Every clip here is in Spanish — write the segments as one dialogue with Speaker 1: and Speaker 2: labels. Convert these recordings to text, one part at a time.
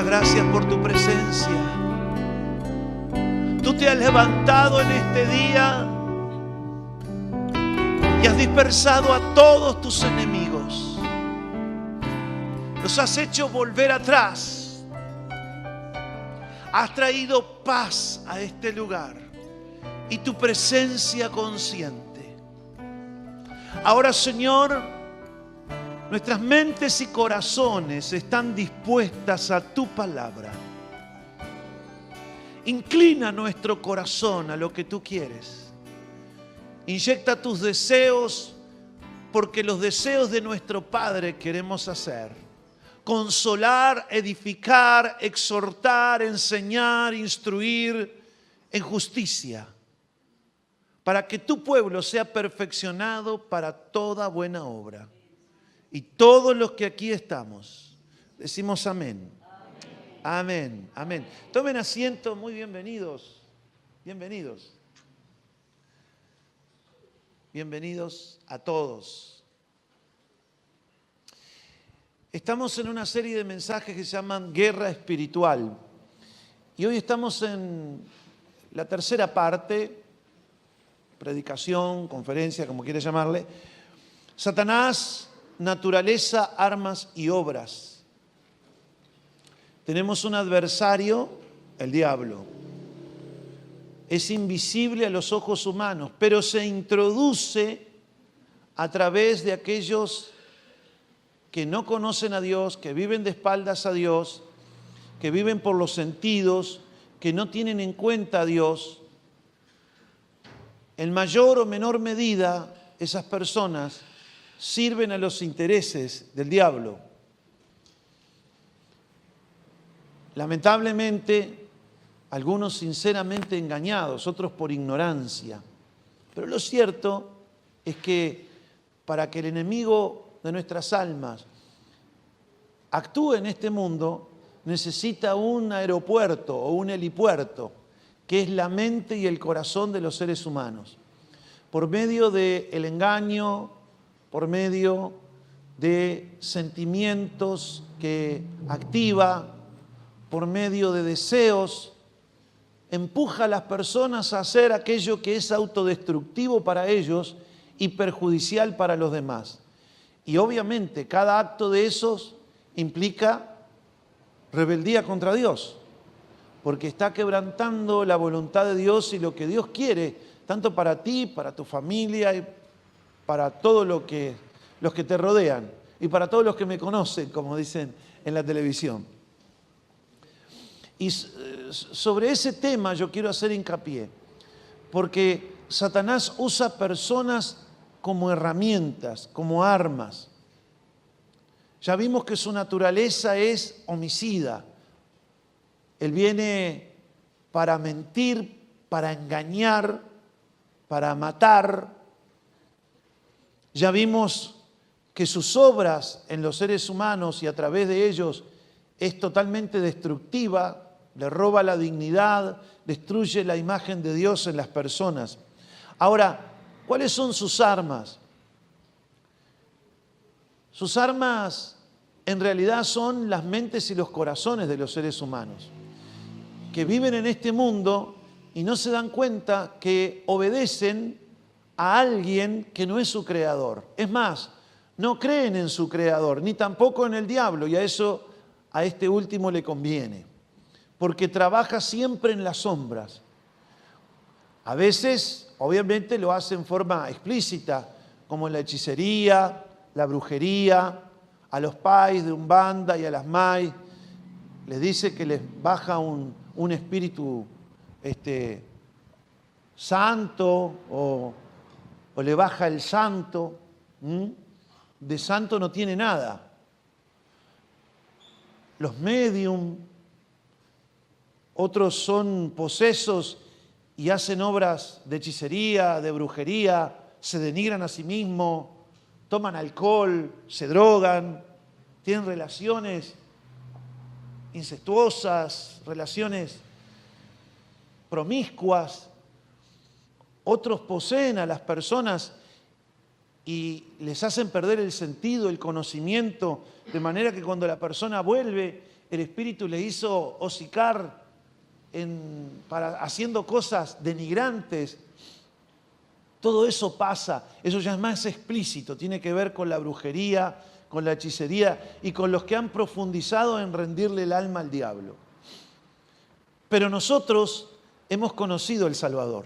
Speaker 1: das gracias por tu presencia. Tú te has levantado en este día y has dispersado a todos tus enemigos. Los has hecho volver atrás. Has traído paz a este lugar y tu presencia consciente. Ahora, Señor, nuestras mentes y corazones están dispuestas a tu palabra. Inclina nuestro corazón a lo que tú quieres. Inyecta tus deseos, porque los deseos de nuestro Padre queremos hacer. Consolar, edificar, exhortar, enseñar, instruir en justicia, para que tu pueblo sea perfeccionado para toda buena obra. Y todos los que aquí estamos, decimos amén. Amén, amén. Tomen asiento, muy bienvenidos. Bienvenidos. Bienvenidos a todos. Estamos en una serie de mensajes que se llaman Guerra Espiritual. Y hoy estamos en la tercera parte, predicación, conferencia, como quiera llamarle. Satanás, naturaleza, armas y obras. Tenemos un adversario, el diablo. Es invisible a los ojos humanos, pero se introduce a través de aquellos que no conocen a Dios, que viven de espaldas a Dios, que viven por los sentidos, que no tienen en cuenta a Dios. En mayor o menor medida, esas personas sirven a los intereses del diablo. Lamentablemente, algunos sinceramente engañados, otros por ignorancia. Pero lo cierto es que para que el enemigo de nuestras almas actúe en este mundo, necesita un aeropuerto o un helipuerto, que es la mente y el corazón de los seres humanos. Por medio del engaño, por medio de sentimientos que activa, por medio de deseos, empuja a las personas a hacer aquello que es autodestructivo para ellos y perjudicial para los demás. Y obviamente cada acto de esos implica rebeldía contra Dios, porque está quebrantando la voluntad de Dios y lo que Dios quiere, tanto para ti, para tu familia y para todos los que te rodean y para todos los que me conocen, como dicen en la televisión. Y sobre ese tema yo quiero hacer hincapié, porque Satanás usa personas como herramientas, como armas. Ya vimos que su naturaleza es homicida. Él viene para mentir, para engañar, para matar. Ya vimos que sus obras en los seres humanos y a través de ellos es totalmente destructiva, le roba la dignidad, destruye la imagen de Dios en las personas. Ahora, ¿cuáles son sus armas? Sus armas en realidad son las mentes y los corazones de los seres humanos, que viven en este mundo y no se dan cuenta que obedecen a alguien que no es su creador. Es más, no creen en su creador, ni tampoco en el diablo, y a este último le conviene, porque trabaja siempre en las sombras. A veces, obviamente, lo hace en forma explícita, como la hechicería, la brujería, a los pais de Umbanda y a las mai, les dice que les baja un espíritu santo o le baja el santo. De santo no tiene nada. Los médium, otros son posesos y hacen obras de hechicería, de brujería, se denigran a sí mismos, toman alcohol, se drogan, tienen relaciones incestuosas, relaciones promiscuas. Otros poseen a las personas y les hacen perder el sentido, el conocimiento, de manera que cuando la persona vuelve el espíritu le hizo hocicar haciendo cosas denigrantes. Todo eso pasa, eso ya es más explícito, tiene que ver con la brujería, con la hechicería y con los que han profundizado en rendirle el alma al diablo. Pero nosotros hemos conocido el Salvador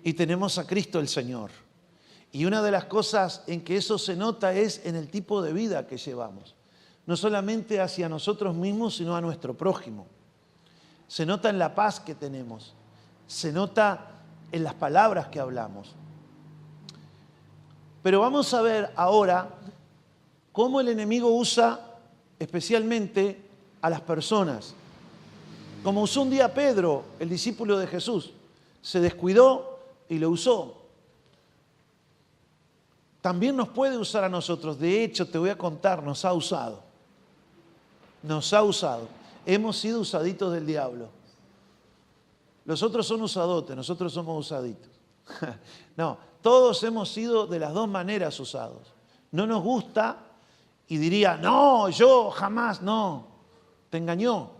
Speaker 1: y tenemos a Cristo el Señor. Y una de las cosas en que eso se nota es en el tipo de vida que llevamos. No solamente hacia nosotros mismos, sino a nuestro prójimo. Se nota en la paz que tenemos. Se nota en las palabras que hablamos. Pero vamos a ver ahora cómo el enemigo usa especialmente a las personas. Como usó un día Pedro, el discípulo de Jesús. Se descuidó y lo usó. También nos puede usar a nosotros. De hecho, te voy a contar, nos ha usado. Nos ha usado. Hemos sido usaditos del diablo. Los otros son usadotes, nosotros somos usaditos. No, todos hemos sido de las dos maneras usados. No nos gusta y diría, no, yo jamás, no. Te engañó.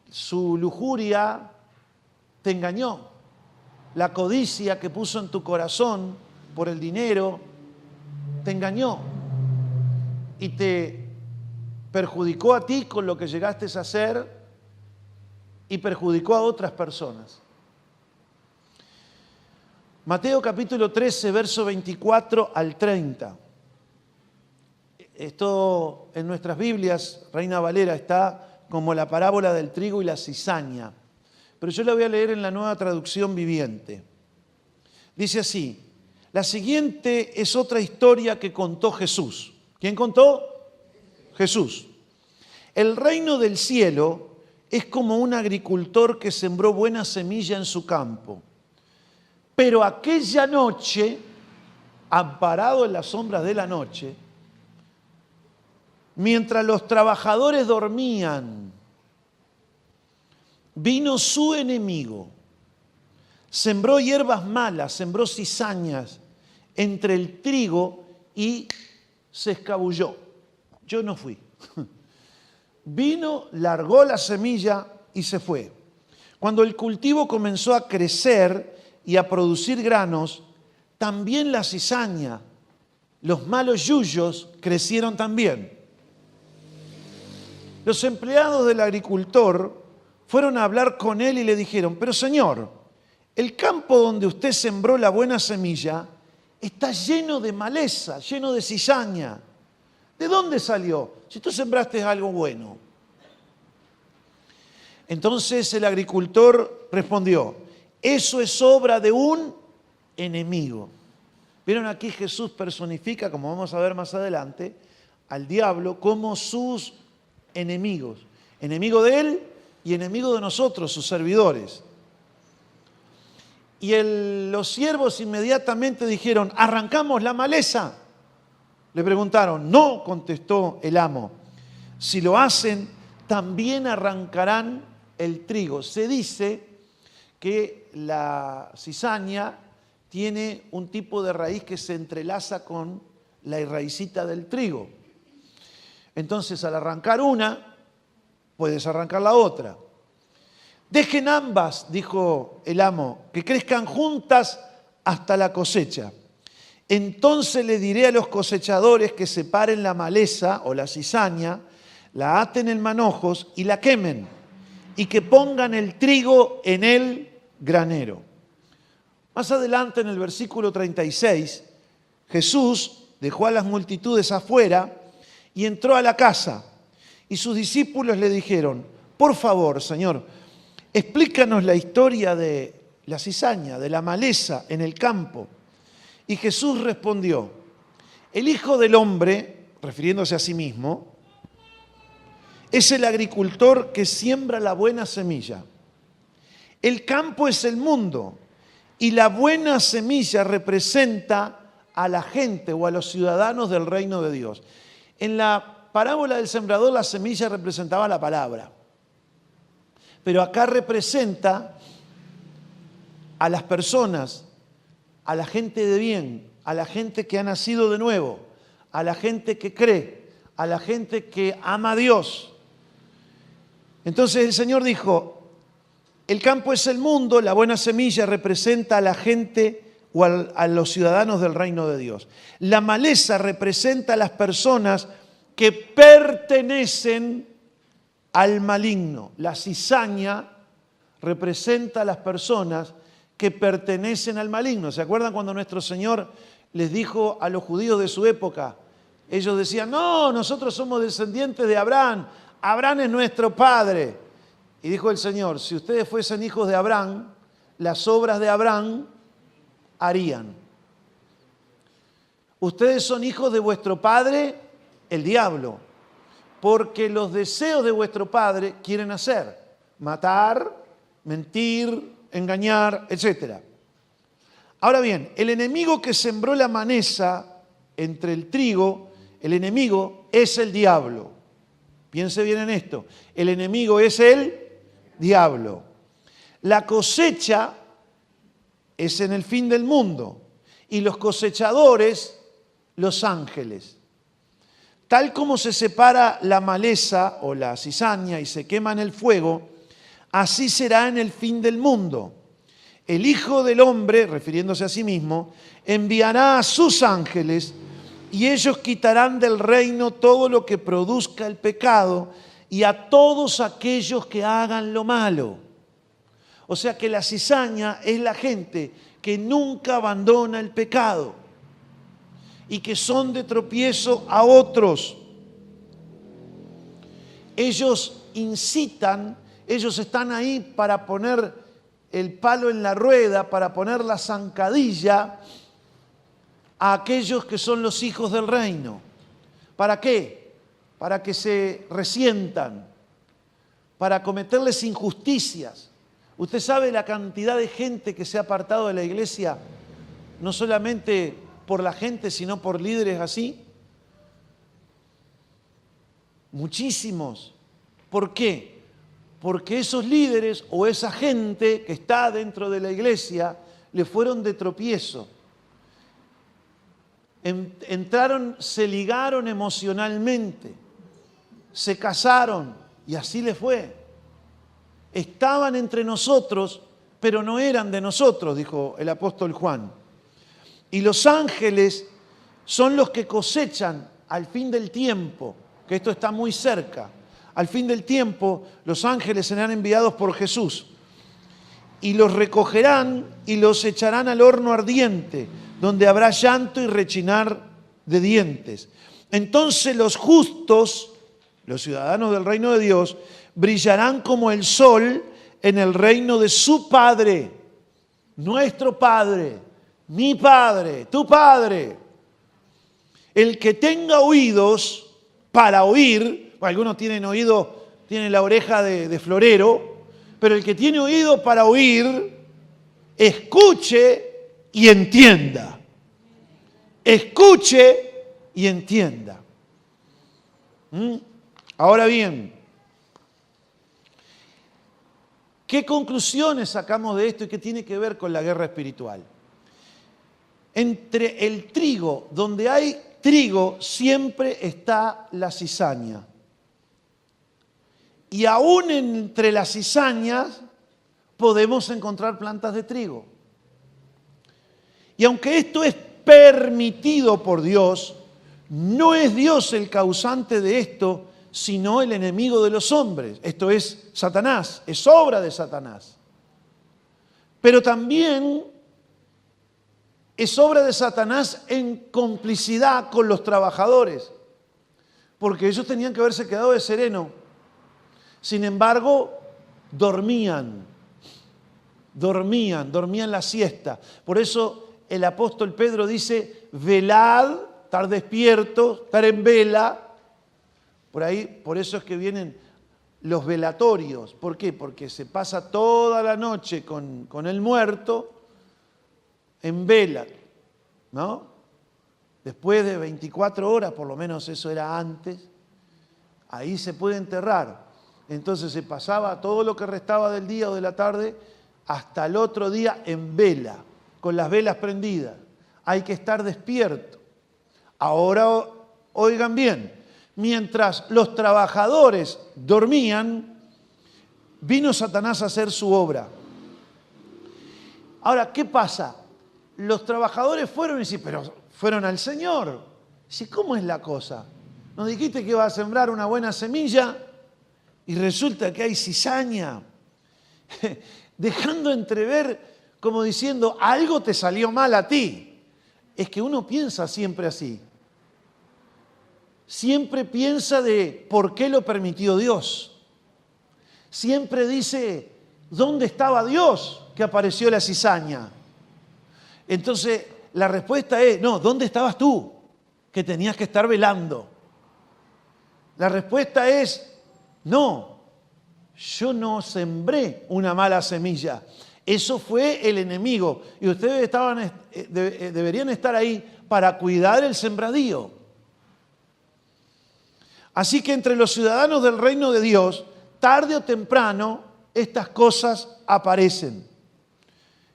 Speaker 1: Su lujuria te engañó. La codicia que puso en tu corazón por el dinero te engañó y te perjudicó a ti con lo que llegaste a hacer y perjudicó a otras personas. Mateo capítulo 13, verso 24 al 30. Esto en nuestras Biblias, Reina Valera, está como la parábola del trigo y la cizaña. Pero yo la voy a leer en la Nueva Traducción Viviente. Dice así: la siguiente es otra historia que contó Jesús. ¿Quién contó? Jesús. El reino del cielo es como un agricultor que sembró buena semilla en su campo. Pero aquella noche, amparado en las sombras de la noche, mientras los trabajadores dormían, vino su enemigo, sembró hierbas malas, sembró cizañas entre el trigo y se escabulló. Yo no fui. Vino, largó la semilla y se fue. Cuando el cultivo comenzó a crecer y a producir granos, también la cizaña, los malos yuyos crecieron también. Los empleados del agricultor fueron a hablar con él y le dijeron: pero señor, el campo donde usted sembró la buena semilla está lleno de maleza, lleno de cizaña. ¿De dónde salió? Si tú sembraste algo bueno. Entonces el agricultor respondió: eso es obra de un enemigo. Vieron, aquí Jesús personifica, como vamos a ver más adelante, al diablo como sus enemigos. Enemigo de él y enemigo de nosotros, sus servidores. Y los siervos inmediatamente dijeron: ¿arrancamos la maleza? Le preguntaron. No, contestó el amo. Si lo hacen, también arrancarán el trigo. Se dice que la cizaña tiene un tipo de raíz que se entrelaza con la raicita del trigo. Entonces, al arrancar una, puedes arrancar la otra. Dejen ambas, dijo el amo, que crezcan juntas hasta la cosecha. Entonces le diré a los cosechadores que separen la maleza o la cizaña, la aten en manojos y la quemen, y que pongan el trigo en el granero. Más adelante, en el versículo 36, Jesús dejó a las multitudes afuera y entró a la casa. Y sus discípulos le dijeron: por favor, Señor, explícanos la historia de la cizaña, de la maleza en el campo. Y Jesús respondió: el Hijo del Hombre, refiriéndose a sí mismo, es el agricultor que siembra la buena semilla. El campo es el mundo y la buena semilla representa a la gente o a los ciudadanos del reino de Dios. En la parábola del sembrador, la semilla representaba la palabra. Pero acá representa a las personas, a la gente de bien, a la gente que ha nacido de nuevo, a la gente que cree, a la gente que ama a Dios. Entonces el Señor dijo, el campo es el mundo, la buena semilla representa a la gente o a los ciudadanos del reino de Dios. La maleza representa a las personas que pertenecen al maligno. La cizaña representa a las personas que pertenecen al maligno. ¿Se acuerdan cuando nuestro Señor les dijo a los judíos de su época? Ellos decían, no, nosotros somos descendientes de Abraham. Abraham es nuestro padre. Y dijo el Señor, si ustedes fuesen hijos de Abraham, las obras de Abraham harían. Ustedes son hijos de vuestro padre, el diablo, porque los deseos de vuestro padre quieren hacer, matar, mentir, engañar, etc. Ahora bien, el enemigo que sembró la maleza entre el trigo, el enemigo es el diablo. Piense bien en esto, el enemigo es el diablo. La cosecha es en el fin del mundo y los cosechadores, los ángeles. Tal como se separa la maleza o la cizaña y se quema en el fuego, así será en el fin del mundo. El Hijo del Hombre, refiriéndose a sí mismo, enviará a sus ángeles y ellos quitarán del reino todo lo que produzca el pecado y a todos aquellos que hagan lo malo. O sea que la cizaña es la gente que nunca abandona el pecado y que son de tropiezo a otros. Ellos incitan, ellos están ahí para poner el palo en la rueda, para poner la zancadilla a aquellos que son los hijos del reino. ¿Para qué? Para que se resientan, para cometerles injusticias. Usted sabe la cantidad de gente que se ha apartado de la iglesia, no solamente por la gente, sino por líderes así. Muchísimos. ¿Por qué? Porque esos líderes o esa gente que está dentro de la iglesia le fueron de tropiezo. Entraron, se ligaron emocionalmente, se casaron y así les fue. Estaban entre nosotros, pero no eran de nosotros, dijo el apóstol Juan. Y los ángeles son los que cosechan al fin del tiempo, que esto está muy cerca. Al fin del tiempo, los ángeles serán enviados por Jesús y los recogerán y los echarán al horno ardiente, donde habrá llanto y rechinar de dientes. Entonces los justos, los ciudadanos del reino de Dios, brillarán como el sol en el reino de su Padre, nuestro Padre. Mi Padre, tu Padre. El que tenga oídos para oír, bueno, algunos tienen oído, tienen la oreja de florero, pero el que tiene oído para oír, escuche y entienda. Escuche y entienda. Ahora bien, ¿qué conclusiones sacamos de esto y qué tiene que ver con la guerra espiritual? Entre el trigo, donde hay trigo, siempre está la cizaña. Y aún entre las cizañas podemos encontrar plantas de trigo. Y aunque esto es permitido por Dios, no es Dios el causante de esto, sino el enemigo de los hombres. Esto es Satanás, es obra de Satanás. Pero también es obra de Satanás en complicidad con los trabajadores, porque ellos tenían que haberse quedado de sereno. Sin embargo, dormían la siesta. Por eso el apóstol Pedro dice, velad, estar despierto, estar en vela. Por eso es que vienen los velatorios. ¿Por qué? Porque se pasa toda la noche con el muerto en vela, ¿no? Después de 24 horas, por lo menos eso era antes, ahí se puede enterrar. Entonces se pasaba todo lo que restaba del día o de la tarde hasta el otro día en vela, con las velas prendidas. Hay que estar despierto. Ahora, oigan bien, mientras los trabajadores dormían, vino Satanás a hacer su obra. Ahora, ¿qué pasa? Los trabajadores fueron y dicen, pero fueron al Señor. Dice, ¿cómo es la cosa? Nos dijiste que iba a sembrar una buena semilla y resulta que hay cizaña. Dejando entrever, como diciendo, algo te salió mal a ti. Es que uno piensa siempre así. Siempre piensa de por qué lo permitió Dios. Siempre dice, ¿dónde estaba Dios que apareció la cizaña? Entonces, la respuesta es, no, ¿dónde estabas tú que tenías que estar velando? La respuesta es, no, yo no sembré una mala semilla. Eso fue el enemigo. Y ustedes deberían estar ahí para cuidar el sembradío. Así que entre los ciudadanos del reino de Dios, tarde o temprano, estas cosas aparecen.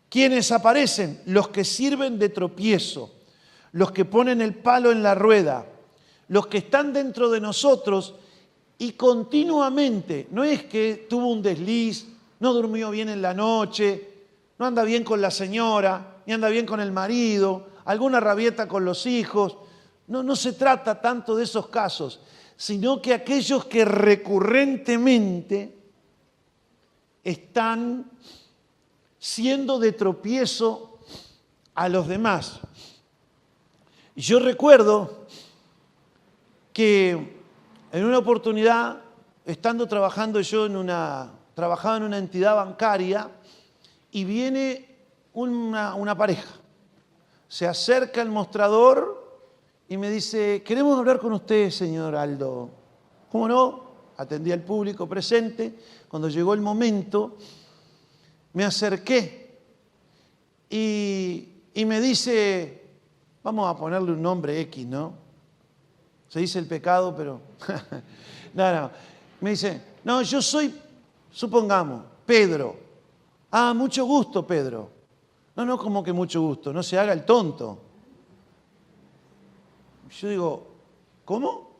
Speaker 1: ¿Quiénes aparecen? Los que sirven de tropiezo, los que ponen el palo en la rueda, los que están dentro de nosotros y continuamente, no es que tuvo un desliz, no durmió bien en la noche, no anda bien con la señora, ni anda bien con el marido, alguna rabieta con los hijos. No se trata tanto de esos casos, sino que aquellos que recurrentemente están siendo de tropiezo a los demás. Yo recuerdo que en una oportunidad, estando trabajando yo trabajaba en una entidad bancaria y viene una pareja. Se acerca al mostrador y me dice, queremos hablar con usted, señor Aldo. ¿Cómo no? Atendí al público presente. Cuando llegó el momento, me acerqué y me dice, vamos a ponerle un nombre X, ¿no? Se dice el pecado, pero... no. Me dice, no, yo soy, supongamos, Pedro. Ah, mucho gusto, Pedro. No, como que mucho gusto, no se haga el tonto. Yo digo, ¿cómo?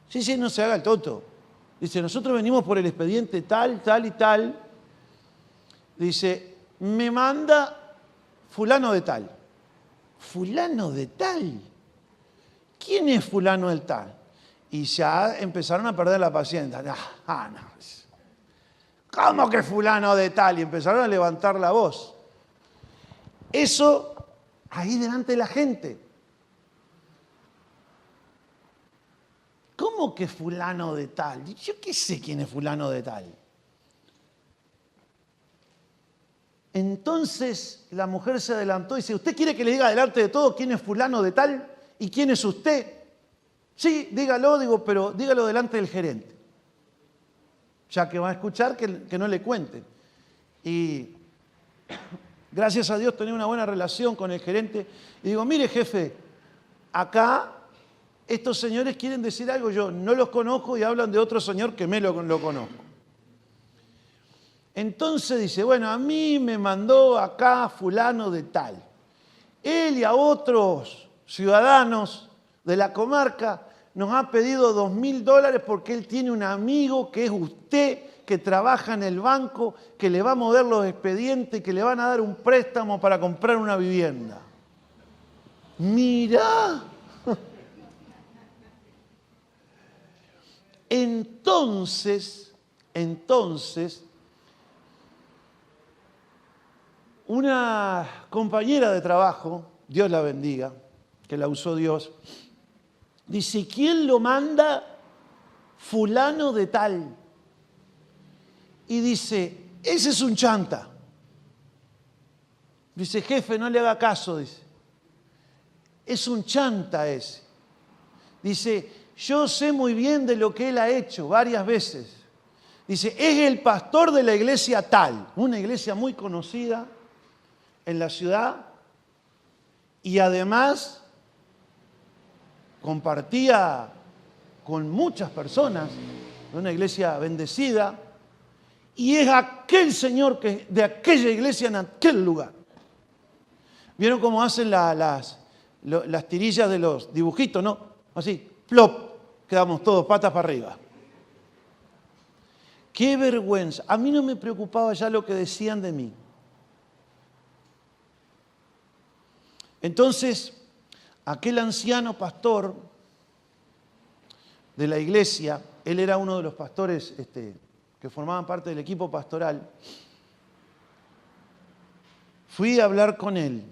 Speaker 1: Sí, no se haga el tonto. Dice, nosotros venimos por el expediente tal y tal. Dice, me manda fulano de tal. ¿Fulano de tal? ¿Quién es fulano del tal? Y ya empezaron a perder la paciencia. No. ¿Cómo que fulano de tal? Y empezaron a levantar la voz. Eso ahí delante de la gente. ¿Cómo que fulano de tal? Yo qué sé quién es fulano de tal. Entonces la mujer se adelantó y dice, ¿usted quiere que le diga delante de todo quién es fulano de tal y quién es usted? Sí, dígalo, digo, pero dígalo delante del gerente. Ya que va a escuchar que no le cuenten. Y gracias a Dios tenía una buena relación con el gerente. Y digo, mire jefe, acá estos señores quieren decir algo, yo no los conozco y hablan de otro señor que lo conozco. Entonces dice, bueno, a mí me mandó acá fulano de tal. Él y a otros ciudadanos de la comarca nos ha pedido $2.000 porque él tiene un amigo que es usted, que trabaja en el banco, que le va a mover los expedientes y que le van a dar un préstamo para comprar una vivienda. Mirá. Entonces, una compañera de trabajo, Dios la bendiga, que la usó Dios, dice, ¿quién lo manda? Fulano de tal. Y dice, ese es un chanta. Dice, jefe, no le haga caso, dice. Es un chanta ese. Dice, yo sé muy bien de lo que él ha hecho varias veces. Dice, es el pastor de la iglesia tal, una iglesia muy conocida en la ciudad, y además compartía con muchas personas, una iglesia bendecida, y es aquel señor que de aquella iglesia en aquel lugar. ¿Vieron cómo hacen las tirillas de los dibujitos, no? Así, plop, quedamos todos patas para arriba. Qué vergüenza. A mí no me preocupaba ya lo que decían de mí. Entonces, aquel anciano pastor de la iglesia, él era uno de los pastores que formaban parte del equipo pastoral, fui a hablar con él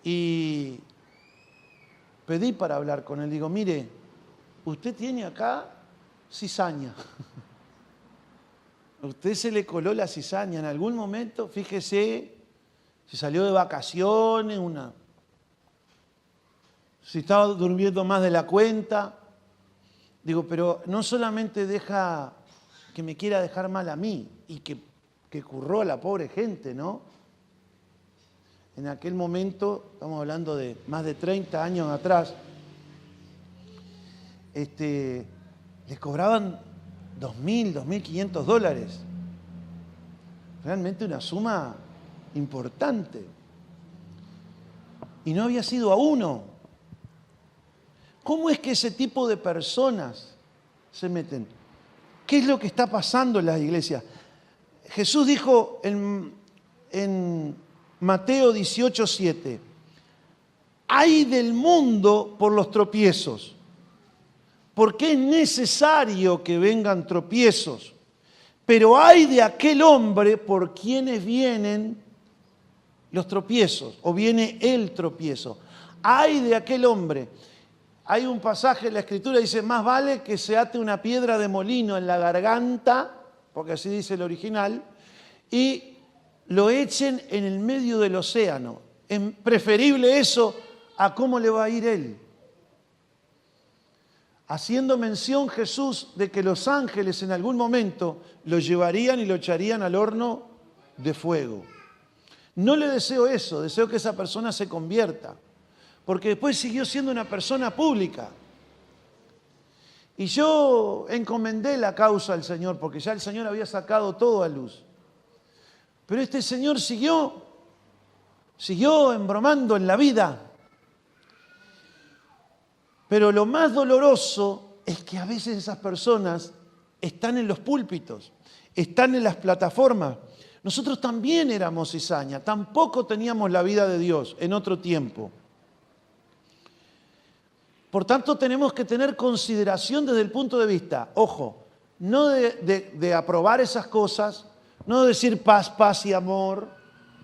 Speaker 1: y pedí para hablar con él. Digo, mire, usted tiene acá cizaña. A usted se le coló la cizaña en algún momento, fíjese, si salió de vacaciones, si estaba durmiendo más de la cuenta. Digo, pero no solamente deja que me quiera dejar mal a mí y que curró a la pobre gente, ¿no? En aquel momento, estamos hablando de más de 30 años atrás, le cobraban $2.000, $2.500. Realmente una suma importante. Y no había sido a uno. ¿Cómo es que ese tipo de personas se meten? ¿Qué es lo que está pasando en las iglesias? Jesús dijo en Mateo 18:7, ¡ay del mundo por los tropiezos! Porque es necesario que vengan tropiezos, pero ¡ay de aquel hombre por quienes vienen los tropiezos, o viene el tropiezo! ¡Ay de aquel hombre! Hay un pasaje en la Escritura que dice, más vale que se ate una piedra de molino en la garganta, porque así dice el original, y lo echen en el medio del océano. Es preferible eso a cómo le va a ir él. Haciendo mención Jesús de que los ángeles en algún momento lo llevarían y lo echarían al horno de fuego. No le deseo eso, deseo que esa persona se convierta, porque después siguió siendo una persona pública. Y yo encomendé la causa al Señor, porque ya el Señor había sacado todo a luz. Pero este señor siguió embromando en la vida. Pero lo más doloroso es que a veces esas personas están en los púlpitos, están en las plataformas. Nosotros también éramos cizaña, tampoco teníamos la vida de Dios en otro tiempo. Por tanto, tenemos que tener consideración desde el punto de vista, ojo, no de aprobar esas cosas, no decir paz, paz y amor,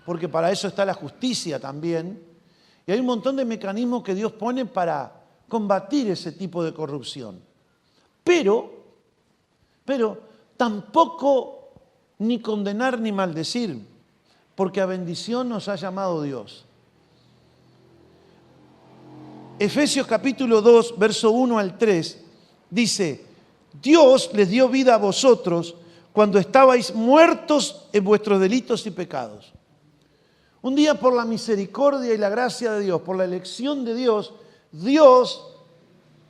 Speaker 1: porque para eso está la justicia también. Y hay un montón de mecanismos que Dios pone para combatir ese tipo de corrupción. Pero tampoco ni condenar ni maldecir, porque a bendición nos ha llamado Dios. Efesios capítulo 2, verso 1 al 3, dice, Dios les dio vida a vosotros cuando estabais muertos en vuestros delitos y pecados. Un día por la misericordia y la gracia de Dios, por la elección de Dios, Dios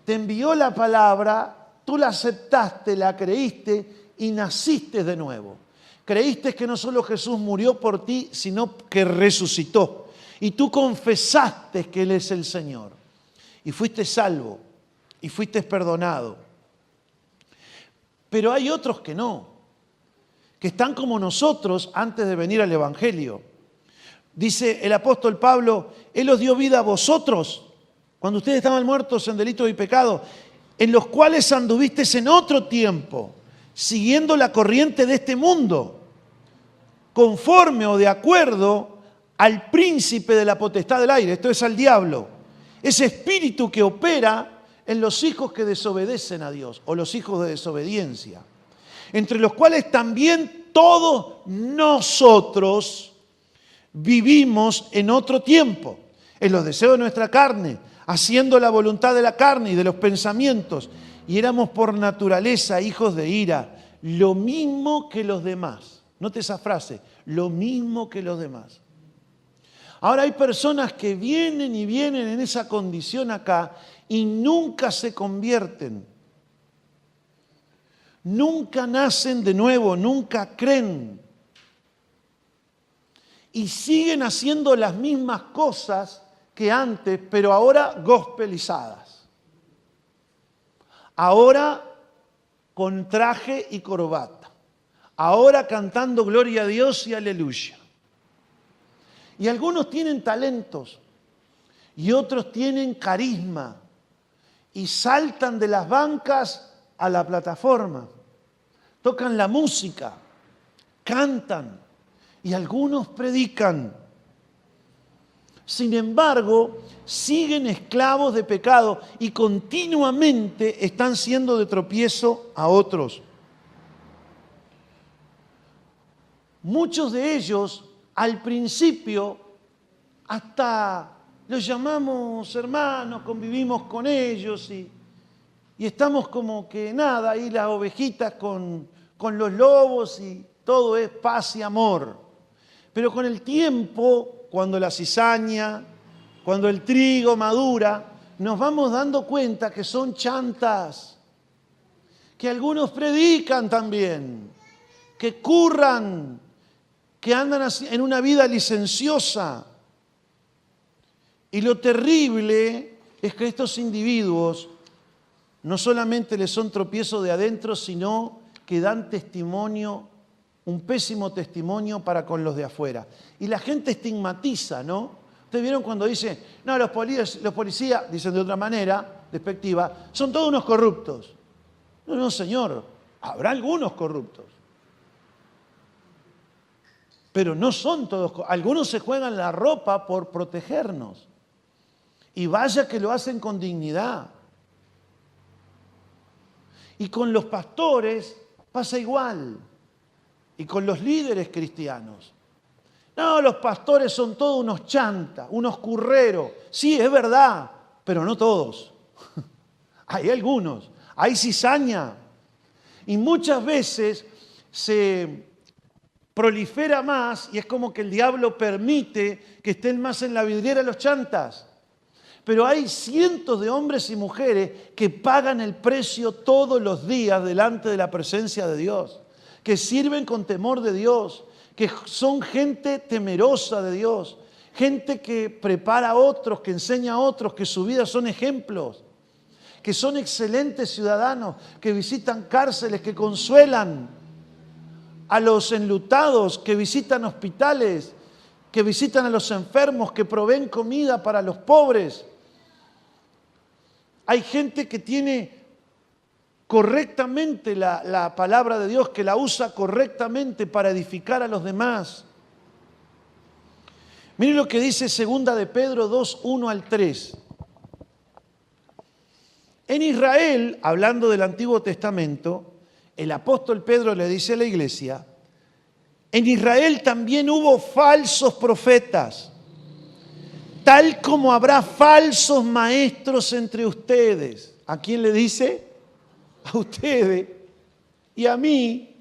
Speaker 1: te envió la palabra, tú la aceptaste, la creíste y naciste de nuevo. Creíste que no solo Jesús murió por ti, sino que resucitó. Y tú confesaste que Él es el Señor. Y fuiste salvo, y fuiste perdonado. Pero hay otros que no, que están como nosotros antes de venir al Evangelio. Dice el apóstol Pablo, Él os dio vida a vosotros, cuando ustedes estaban muertos en delitos y pecados, en los cuales anduvisteis en otro tiempo, siguiendo la corriente de este mundo, conforme o de acuerdo al príncipe de la potestad del aire, esto es al diablo, ese espíritu que opera en los hijos que desobedecen a Dios, o los hijos de desobediencia, entre los cuales también todos nosotros vivimos en otro tiempo, en los deseos de nuestra carne, haciendo la voluntad de la carne y de los pensamientos, y éramos por naturaleza hijos de ira, lo mismo que los demás. Note esa frase, lo mismo que los demás. Ahora hay personas que vienen y vienen en esa condición acá y nunca se convierten. Nunca nacen de nuevo, nunca creen. Y siguen haciendo las mismas cosas que antes, pero ahora gospelizadas. Ahora con traje y corbata. Ahora cantando gloria a Dios y aleluya. Y algunos tienen talentos y otros tienen carisma y saltan de las bancas a la plataforma. Tocan la música, cantan y algunos predican. Sin embargo, siguen esclavos de pecado y continuamente están siendo de tropiezo a otros. Muchos de ellos, al principio, hasta los llamamos hermanos, convivimos con ellos y estamos como que nada, ahí las ovejitas con los lobos y todo es paz y amor. Pero con el tiempo, cuando la cizaña, cuando el trigo madura, nos vamos dando cuenta que son chantas, que algunos predican también, que curran, que andan en una vida licenciosa. Y lo terrible es que estos individuos no solamente les son tropiezo de adentro, sino que dan testimonio, un pésimo testimonio para con los de afuera. Y la gente estigmatiza, ¿no? Ustedes vieron cuando dicen, no, los policías, dicen de otra manera, despectiva, son todos unos corruptos. No, no, señor, habrá algunos corruptos. Pero no son todos, algunos se juegan la ropa por protegernos. Y vaya que lo hacen con dignidad. Y con los pastores pasa igual. Y con los líderes cristianos. No, los pastores son todos unos chantas, unos curreros. Sí, es verdad, pero no todos. Hay algunos, hay cizaña. Y muchas veces se prolifera más y es como que el diablo permite que estén más en la vidriera los chantas. Pero hay cientos de hombres y mujeres que pagan el precio todos los días delante de la presencia de Dios, que sirven con temor de Dios, que son gente temerosa de Dios, gente que prepara a otros, que enseña a otros, que su vida son ejemplos, que son excelentes ciudadanos, que visitan cárceles, que consuelan a los enlutados, que visitan hospitales, que visitan a los enfermos, que proveen comida para los pobres. Hay gente que tiene correctamente la palabra de Dios, que la usa correctamente para edificar a los demás. Miren lo que dice 2 de Pedro 2, 1 al 3. En Israel, hablando del Antiguo Testamento, el apóstol Pedro le dice a la iglesia, en Israel también hubo falsos profetas, tal como habrá falsos maestros entre ustedes. ¿A quién le dice? A ustedes y a mí.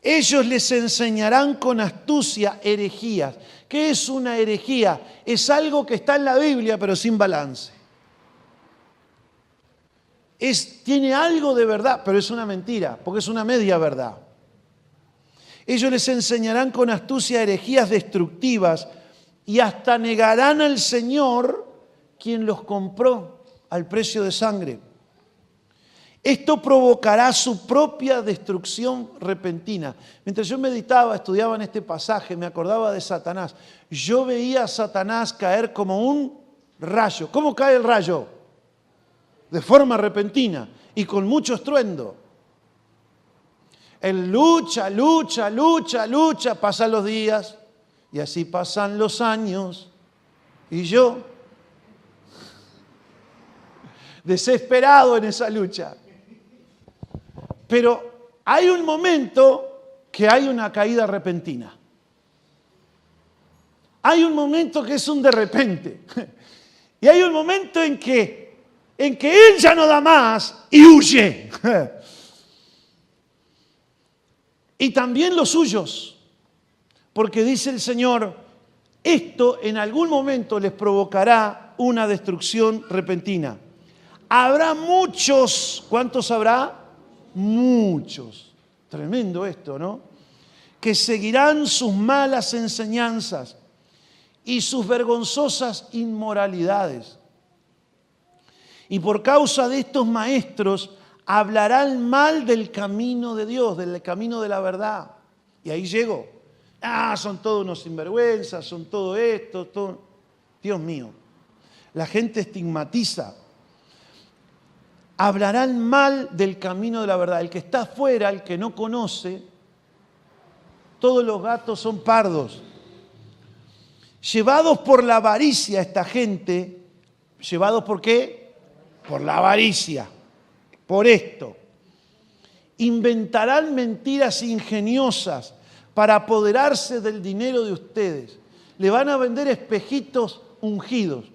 Speaker 1: Ellos les enseñarán con astucia herejías. ¿Qué es una herejía? Es algo que está en la Biblia pero sin balance. Tiene algo de verdad, pero es una mentira, porque es una media verdad. Ellos les enseñarán con astucia herejías destructivas y hasta negarán al Señor quien los compró al precio de sangre. Esto provocará su propia destrucción repentina. Mientras yo meditaba, estudiaba en este pasaje, me acordaba de Satanás. Yo veía a Satanás caer como un rayo. ¿Cómo cae el rayo? De forma repentina y con mucho estruendo. Él lucha, pasan los días y así pasan los años. Y yo, desesperado en esa lucha. Pero hay un momento que hay una caída repentina. Hay un momento que es un de repente. Y hay un momento en que él ya no da más y huye. Y también los suyos. Porque dice el Señor, esto en algún momento les provocará una destrucción repentina. Habrá muchos, ¿cuántos habrá? Muchos. Tremendo esto, ¿no? Que seguirán sus malas enseñanzas y sus vergonzosas inmoralidades. Y por causa de estos maestros hablarán mal del camino de Dios, del camino de la verdad. Y ahí llego. Son todos unos sinvergüenzas, son todo esto, todo. Dios mío, la gente estigmatiza. Hablarán mal del camino de la verdad. El que está afuera, el que no conoce, todos los gatos son pardos. Llevados por la avaricia esta gente, ¿llevados por qué? Por la avaricia, por esto. Inventarán mentiras ingeniosas para apoderarse del dinero de ustedes. Le van a vender espejitos ungidos,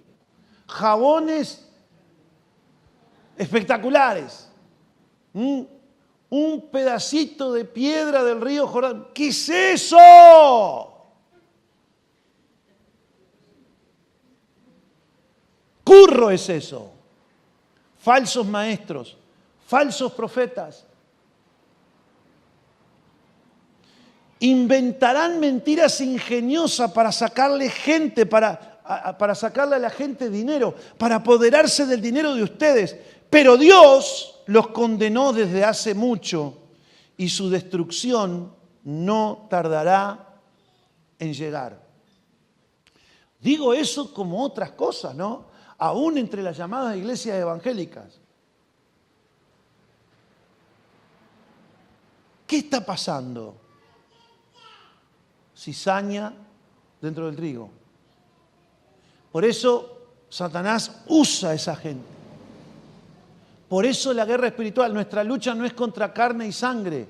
Speaker 1: jabones espectaculares, un pedacito de piedra del río Jordán. ¿Qué es eso? Curro es eso. Falsos maestros, falsos profetas. Inventarán mentiras ingeniosas para sacarle gente, para sacarle a la gente dinero, para apoderarse del dinero de ustedes. Pero Dios los condenó desde hace mucho y su destrucción no tardará en llegar. Digo eso como otras cosas, ¿no? Aún entre las llamadas iglesias evangélicas. ¿Qué está pasando? Cizaña dentro del trigo. Por eso Satanás usa a esa gente. Por eso la guerra espiritual, nuestra lucha no es contra carne y sangre,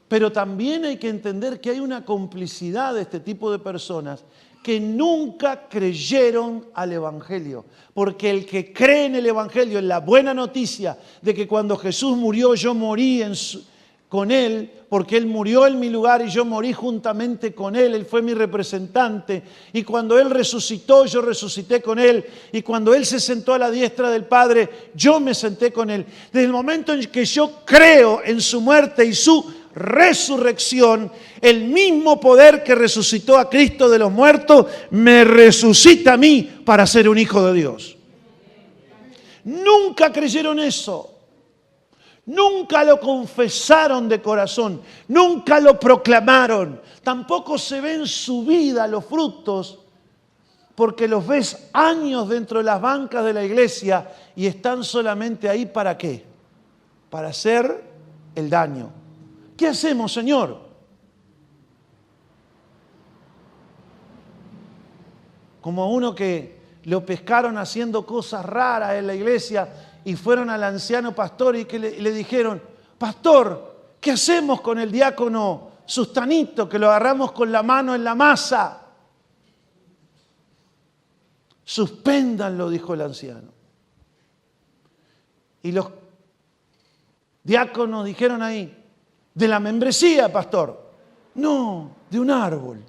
Speaker 1: pero también hay que entender que hay una complicidad de este tipo de personas que nunca creyeron al Evangelio. Porque el que cree en el Evangelio, en la buena noticia de que cuando Jesús murió yo morí con Él, porque Él murió en mi lugar y yo morí juntamente con Él, Él fue mi representante, y cuando Él resucitó, yo resucité con Él, y cuando Él se sentó a la diestra del Padre, yo me senté con Él. Desde el momento en que yo creo en su muerte y su resurrección, el mismo poder que resucitó a Cristo de los muertos, me resucita a mí para ser un hijo de Dios. Nunca creyeron eso. Nunca lo confesaron de corazón, nunca lo proclamaron. Tampoco se ven en su vida los frutos, porque los ves años dentro de las bancas de la iglesia y están solamente ahí ¿para qué? Para hacer el daño. ¿Qué hacemos, Señor? Como a uno que lo pescaron haciendo cosas raras en la iglesia y fueron al anciano pastor y que le dijeron: pastor, ¿qué hacemos con el diácono Sustanito, que lo agarramos con la mano en la masa? Suspéndanlo, dijo el anciano. Y los diáconos dijeron ahí: de la membresía, pastor. No, de un árbol.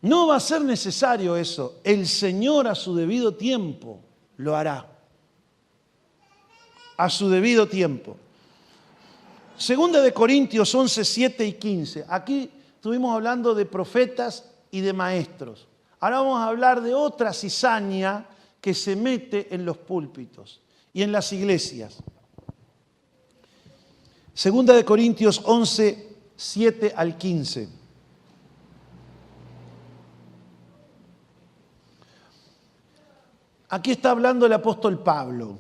Speaker 1: No va a ser necesario eso. El Señor a su debido tiempo lo hará. A su debido tiempo. Segunda de Corintios 11, 7 y 15. Aquí estuvimos hablando de profetas y de maestros. Ahora vamos a hablar de otra cizaña que se mete en los púlpitos y en las iglesias. Segunda de Corintios 11, 7 al 15. Aquí está hablando el apóstol Pablo.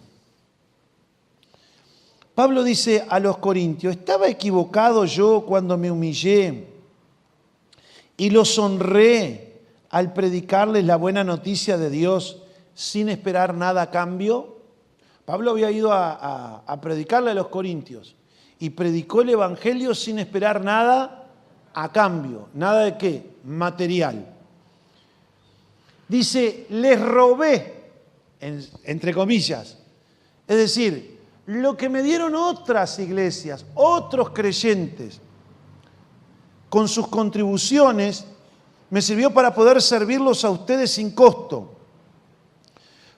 Speaker 1: Pablo dice a los corintios: ¿estaba equivocado yo cuando me humillé y los honré al predicarles la buena noticia de Dios sin esperar nada a cambio? Pablo había ido a predicarle a los corintios y predicó el evangelio sin esperar nada a cambio. ¿Nada de qué? Material. Dice: les robé, entre comillas. Es decir, lo que me dieron otras iglesias, otros creyentes, con sus contribuciones, me sirvió para poder servirlos a ustedes sin costo.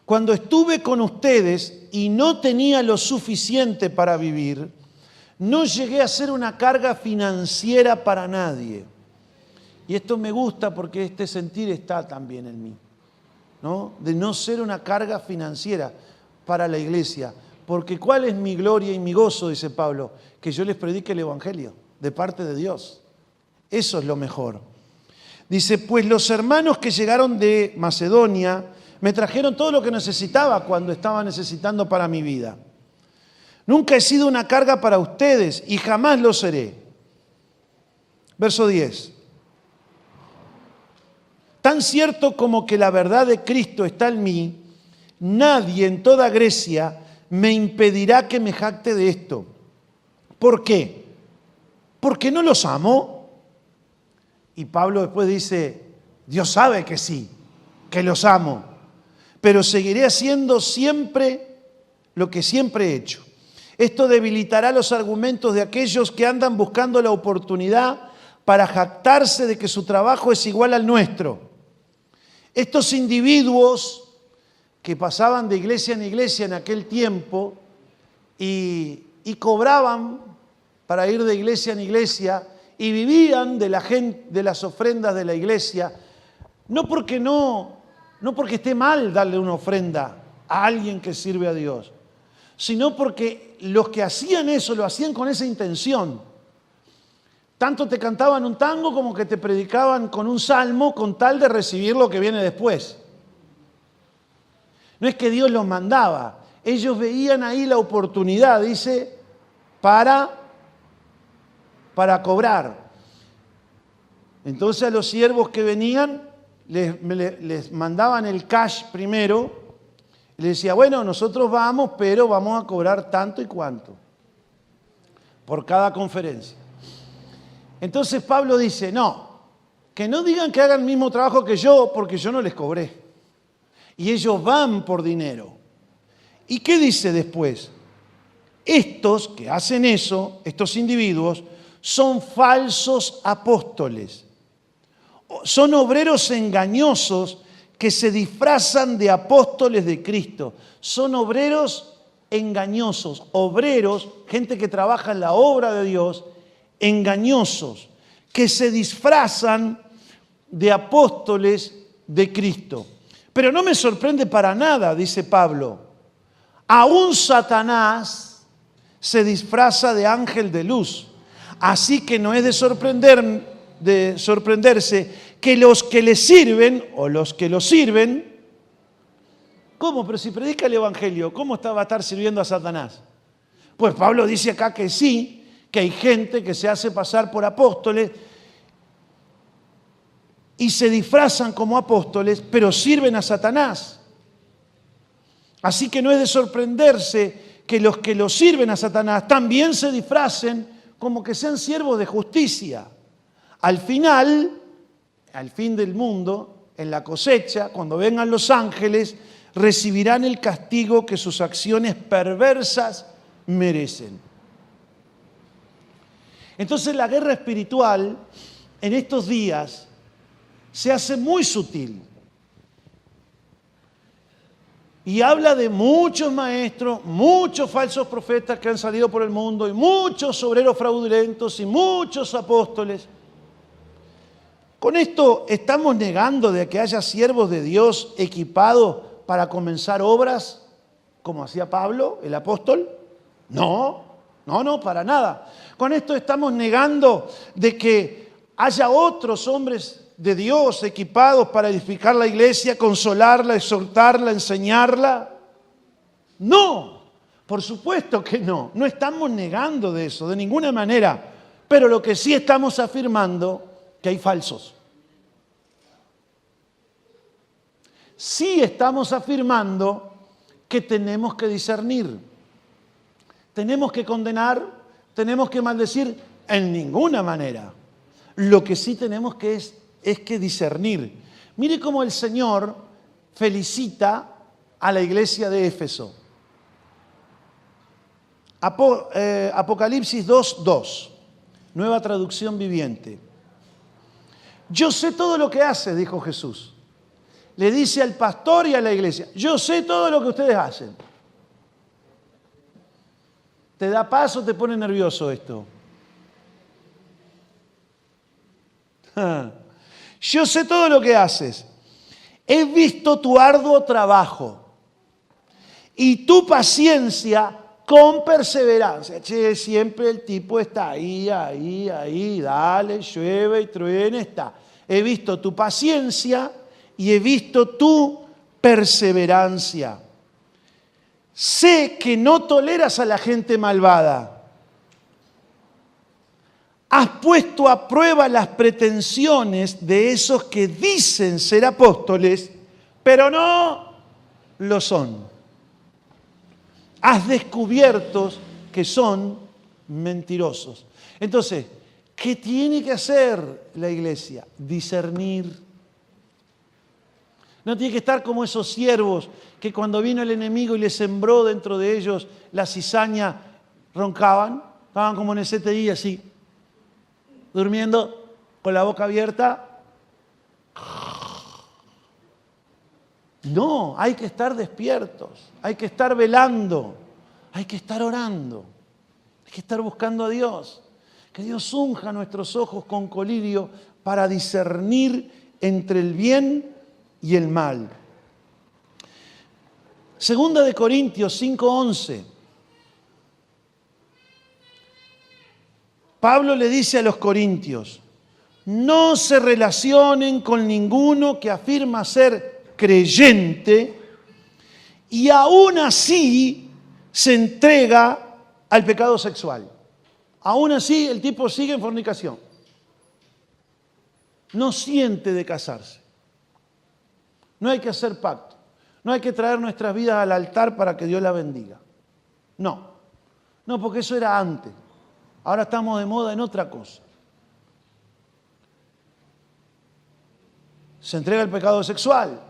Speaker 1: Cuando estuve con ustedes y no tenía lo suficiente para vivir, no llegué a ser una carga financiera para nadie. Y esto me gusta porque este sentir está también en mí, ¿no? De no ser una carga financiera para la iglesia. Porque ¿cuál es mi gloria y mi gozo? Dice Pablo, que yo les predique el Evangelio de parte de Dios. Eso es lo mejor. Dice, pues los hermanos que llegaron de Macedonia me trajeron todo lo que necesitaba cuando estaba necesitando para mi vida. Nunca he sido una carga para ustedes y jamás lo seré. Verso 10. Tan cierto como que la verdad de Cristo está en mí, nadie en toda Grecia me impedirá que me jacte de esto. ¿Por qué? ¿Porque no los amo? Y Pablo después dice, Dios sabe que sí, que los amo, pero seguiré haciendo siempre lo que siempre he hecho. Esto debilitará los argumentos de aquellos que andan buscando la oportunidad para jactarse de que su trabajo es igual al nuestro. Estos individuos que pasaban de iglesia en iglesia en aquel tiempo y cobraban para ir de iglesia en iglesia y vivían de las ofrendas de la iglesia, no porque esté mal darle una ofrenda a alguien que sirve a Dios, sino porque los que hacían eso lo hacían con esa intención. Tanto te cantaban un tango como que te predicaban con un salmo con tal de recibir lo que viene después. No es que Dios los mandaba, ellos veían ahí la oportunidad, dice, para cobrar. Entonces a los siervos que venían les mandaban el cash primero, y les decía, bueno, nosotros vamos, pero vamos a cobrar tanto y cuánto por cada conferencia. Entonces Pablo dice, no, que no digan que hagan el mismo trabajo que yo, porque yo no les cobré. Y ellos van por dinero. ¿Y qué dice después? Estos que hacen eso, estos individuos, son falsos apóstoles. Son obreros engañosos que se disfrazan de apóstoles de Cristo. Son obreros engañosos, obreros, gente que trabaja en la obra de Dios, engañosos, que se disfrazan de apóstoles de Cristo. Pero no me sorprende para nada, dice Pablo. Aún Satanás se disfraza de ángel de luz. Así que no es de sorprenderse que los que le sirven o los que lo sirven, ¿cómo? Pero si predica el Evangelio, ¿cómo va a estar sirviendo a Satanás? Pues Pablo dice acá que sí, que hay gente que se hace pasar por apóstoles y se disfrazan como apóstoles, pero sirven a Satanás. Así que no es de sorprenderse que los que lo sirven a Satanás también se disfracen como que sean siervos de justicia. Al final, al fin del mundo, en la cosecha, cuando vengan los ángeles, recibirán el castigo que sus acciones perversas merecen. Entonces la guerra espiritual en estos días se hace muy sutil. Y habla de muchos maestros, muchos falsos profetas que han salido por el mundo, y muchos obreros fraudulentos, y muchos apóstoles. Con esto, ¿estamos negando de que haya siervos de Dios equipados para comenzar obras como hacía Pablo, el apóstol? No, para nada. Con esto estamos negando de que haya otros hombres de Dios equipados para edificar la iglesia, consolarla, exhortarla, enseñarla. No, por supuesto que no. No estamos negando de eso, de ninguna manera. Pero lo que sí estamos afirmando, que hay falsos. Sí estamos afirmando que tenemos que discernir. Tenemos que condenar, tenemos que maldecir, en ninguna manera. Lo que sí tenemos que es que discernir. Mire cómo el Señor felicita a la iglesia de Éfeso. Apocalipsis 2:2, nueva traducción viviente. Yo sé todo lo que hace, dijo Jesús. Le dice al pastor y a la iglesia, yo sé todo lo que ustedes hacen. ¿Te da paz o te pone nervioso esto? yo sé todo lo que haces. He visto tu arduo trabajo y tu paciencia con perseverancia. Che, siempre el tipo está ahí, dale, llueve y truene, está. He visto tu paciencia y he visto tu perseverancia. Sé que no toleras a la gente malvada. Has puesto a prueba las pretensiones de esos que dicen ser apóstoles, pero no lo son. Has descubierto que son mentirosos. Entonces, ¿qué tiene que hacer la iglesia? Discernir. No tiene que estar como esos siervos que cuando vino el enemigo y les sembró dentro de ellos la cizaña, roncaban, estaban como en el CTI así, durmiendo con la boca abierta. No, hay que estar despiertos, hay que estar velando, hay que estar orando, hay que estar buscando a Dios. Que Dios unja nuestros ojos con colirio para discernir entre el bien y el mal. Segunda de Corintios 5:11. Pablo le dice a los corintios, no se relacionen con ninguno que afirma ser creyente y aún así se entrega al pecado sexual. Aún así el tipo sigue en fornicación. No siente de casarse. No hay que hacer pacto. No hay que traer nuestras vidas al altar para que Dios la bendiga. No, porque eso era antes. Ahora estamos de moda en otra cosa. Se entrega al pecado sexual,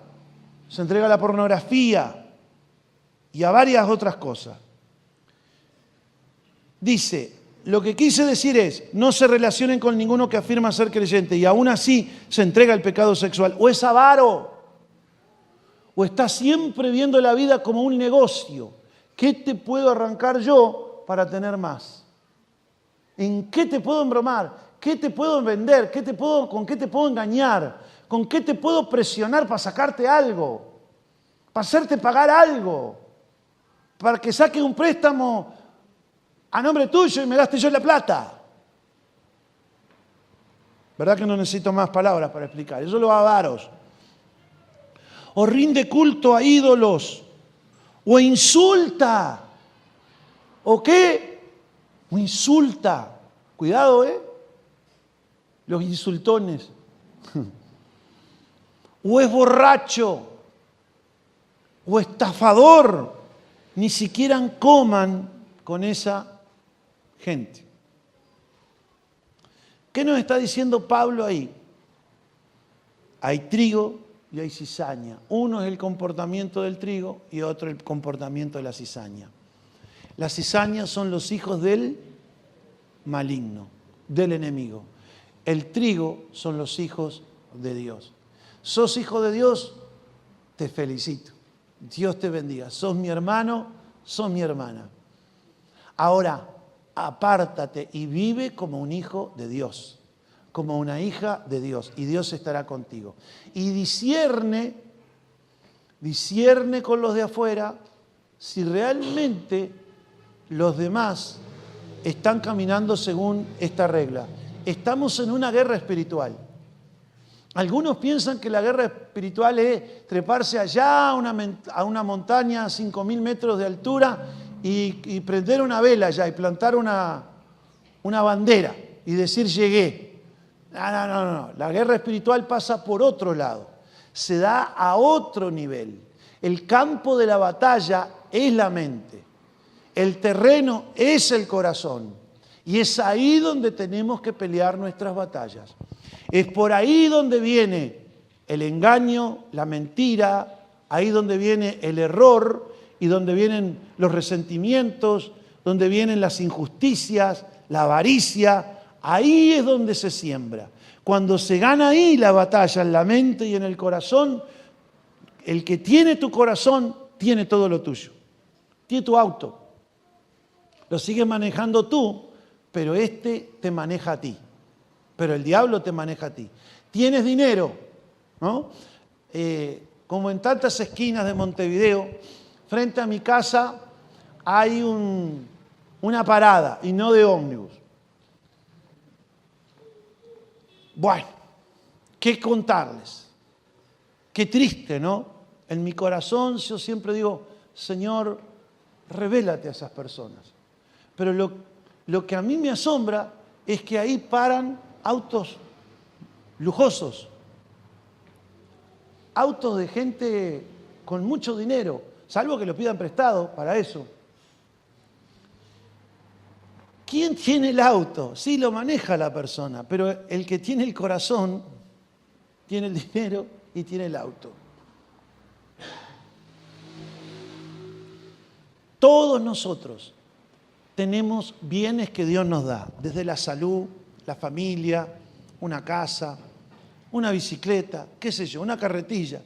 Speaker 1: se entrega a la pornografía y a varias otras cosas. Dice, lo que quise decir es, no se relacionen con ninguno que afirma ser creyente y aún así se entrega al pecado sexual. O es avaro, o está siempre viendo la vida como un negocio. ¿Qué te puedo arrancar yo para tener más? ¿En qué te puedo embromar? ¿Qué te puedo vender? ¿Con qué te puedo engañar? ¿Con qué te puedo presionar para sacarte algo? Para hacerte pagar algo. Para que saques un préstamo a nombre tuyo y me gaste yo la plata. ¿Verdad que no necesito más palabras para explicar? Eso lo avaros. O rinde culto a ídolos. O insulta. ¿O qué? O insulta. Cuidado, los insultones. O es borracho. O estafador. Ni siquiera coman con esa gente. ¿Qué nos está diciendo Pablo ahí? Hay trigo y hay cizaña. Uno es el comportamiento del trigo y otro el comportamiento de la cizaña. Las cizañas son los hijos del maligno, del enemigo. El trigo son los hijos de Dios. ¿Sos hijo de Dios? Te felicito. Dios te bendiga. ¿Sos mi hermano? ¿Sos mi hermana? Ahora, apártate y vive como un hijo de Dios, como una hija de Dios, y Dios estará contigo. Y discierne con los de afuera si realmente los demás están caminando según esta regla. Estamos en una guerra espiritual. Algunos piensan que la guerra espiritual es treparse allá a una montaña a 5.000 metros de altura y prender una vela allá y plantar una bandera y decir llegué. No. La guerra espiritual pasa por otro lado. Se da a otro nivel. El campo de la batalla es la mente. El terreno es el corazón. Y es ahí donde tenemos que pelear nuestras batallas. Es por ahí donde viene el engaño, la mentira, ahí donde viene el error y donde vienen los resentimientos, donde vienen las injusticias, la avaricia. Ahí es donde se siembra. Cuando se gana ahí la batalla en la mente y en el corazón, el que tiene tu corazón tiene todo lo tuyo. Tiene tu auto. Lo sigues manejando tú, pero este te maneja a ti. Pero el diablo te maneja a ti. tienes dinero, ¿no? Como en tantas esquinas de Montevideo, frente a mi casa hay una parada, y no de ómnibus. Bueno, ¿qué contarles? Qué triste, ¿no? En mi corazón yo siempre digo, Señor, revélate a esas personas. Pero lo que a mí me asombra es que ahí paran autos lujosos, autos de gente con mucho dinero, salvo que lo pidan prestado para eso. ¿Quién tiene el auto? Sí, lo maneja la persona, pero el que tiene el corazón tiene el dinero y tiene el auto. Todos nosotros tenemos bienes que Dios nos da, desde la salud, la familia, una casa, una bicicleta, qué sé yo, una carretilla.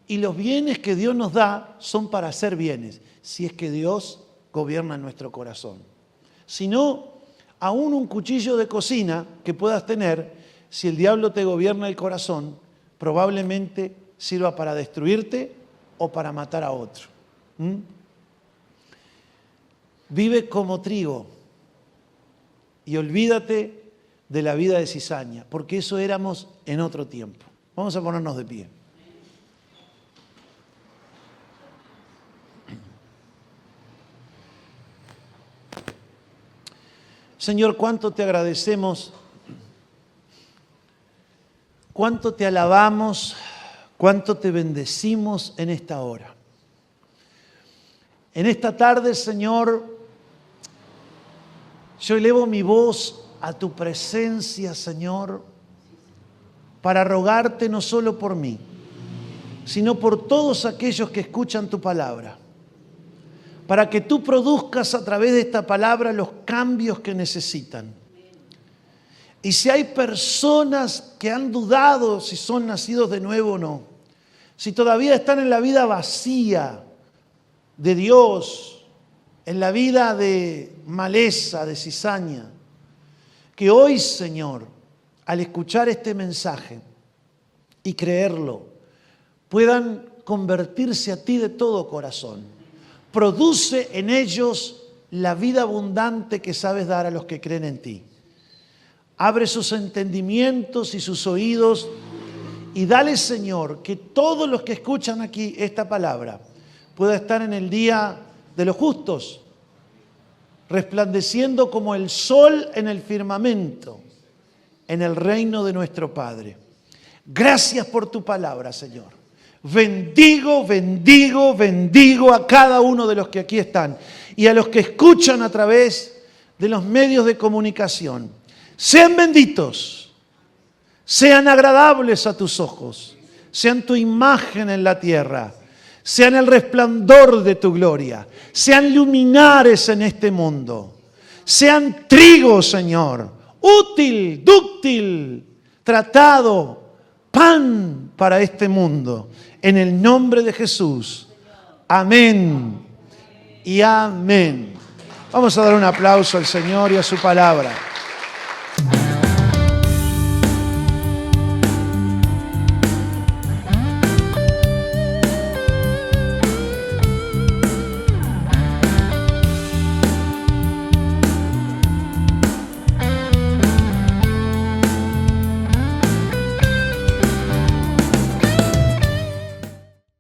Speaker 1: Y los bienes que Dios nos da son para hacer bienes, si es que Dios gobierna en nuestro corazón. Si no, aún un cuchillo de cocina que puedas tener, si el diablo te gobierna el corazón, probablemente sirva para destruirte o para matar a otro. Vive como trigo y olvídate de la vida de cizaña, porque eso éramos en otro tiempo. Vamos a ponernos de pie. Señor, cuánto te agradecemos, cuánto te alabamos, cuánto te bendecimos en esta hora. En esta tarde, Señor, yo elevo mi voz a tu presencia, Señor, para rogarte no solo por mí, sino por todos aquellos que escuchan tu palabra, para que tú produzcas a través de esta palabra los cambios que necesitan. Y si hay personas que han dudado si son nacidos de nuevo o no, si todavía están en la vida vacía de Dios, en la vida de maleza, de cizaña, que hoy, Señor, al escuchar este mensaje y creerlo, puedan convertirse a ti de todo corazón. Produce en ellos la vida abundante que sabes dar a los que creen en ti. Abre sus entendimientos y sus oídos y dale, Señor, que todos los que escuchan aquí esta palabra pueda estar en el día de los justos, resplandeciendo como el sol en el firmamento, en el reino de nuestro Padre. Gracias por tu palabra, Señor. Bendigo, bendigo, bendigo a cada uno de los que aquí están y a los que escuchan a través de los medios de comunicación. Sean benditos, sean agradables a tus ojos, sean tu imagen en la tierra, sean el resplandor de tu gloria, sean luminares en este mundo, sean trigo, Señor, útil, dúctil, tratado, pan para este mundo. En el nombre de Jesús. Amén y amén. Vamos a dar un aplauso al Señor y a su palabra.